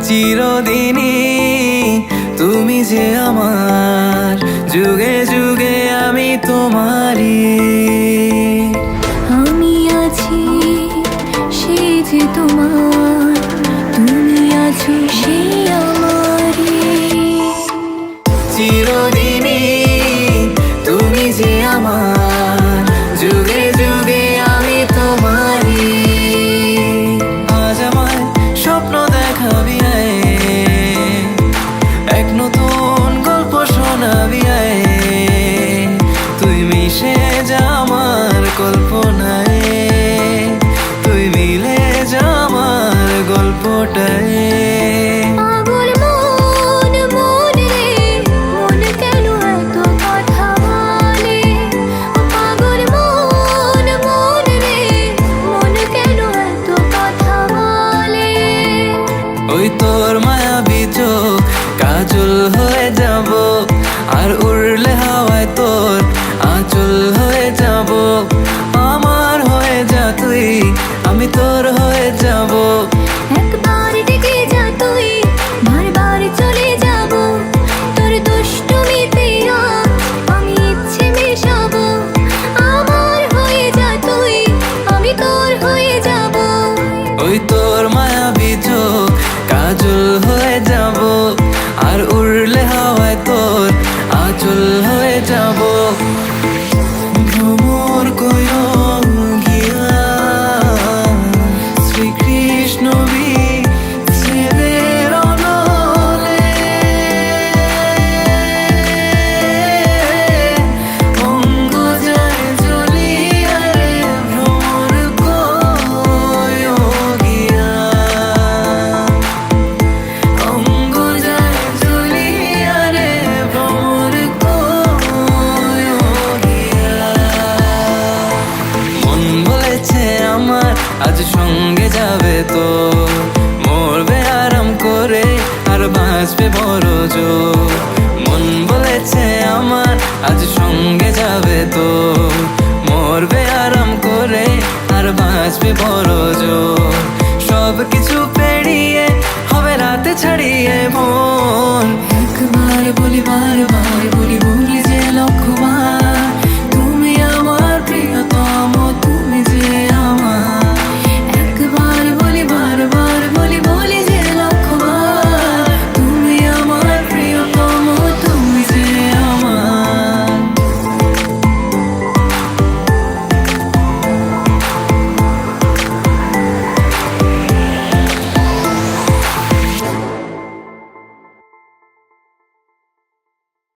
চিরদিনই তুমি যে আমার, যুগে যুগে আমি তোমারই। আমি আছি সে যে তোমার, তুমি আছো সে আমারই। চিরদিনই তুমি যে আমার, যুগে যুগে আমি তোমারই। আজ আমার স্বপ্ন দেখাবি আয়, এক নতুন গল্প শোনাবি আয়, তুই মিশে যা আমার কল্পনায়, তুই মিলে যা আমার গল্পটায়। পাগল মন মন রে, মন কেন এত কথা বলে? পাগল মন মন রে, মন কেন এত কথা বলে? ওই তোর মায়াবী চোখ কাজল হয়ে যাব, আর উড়লে হাওয়ায় তোর আঁচল হয়ে যাব। আমার হয়ে যা তুই, আমি তোর হয়ে যাব। একবার ডেকে যা তুই, বারবার চলে যাব। তোর দুষ্টুমিতে আমি ইচ্ছে মেশাবো। আমার হয়ে যা তুই, আমি তোর হয়ে যাব। ওই তোর মায়াবী চোখ কাজল হয়ে যাব, আর উড়লে হাওয়ায় তোর আঁচল হয়ে যাব। ভ্রমর কইরো গিয়া শ্রীকৃষ্ণ বিচ্ছেদের অনলে, অঙ্গ যায় জ্বলিয়া রে, ভ্রমর কইরো গিয়া, অঙ্গ যায় জ্বলিয়া রে, ভ্রমর কইরো গিয়া। মন বলেছে আমার আজ সঙ্গে যাবে তো, মরবে আরাম করে আর বাঁচবে বড় জোর। মন বলেছে আমার আজ সঙ্গে যাবে তো, মরবে আরাম করে আর বাঁচবে বড় জোর। সব কিছু পেরিয়ে হবে রাতে ছাড়িয়ে মন, একবার বলি বারবার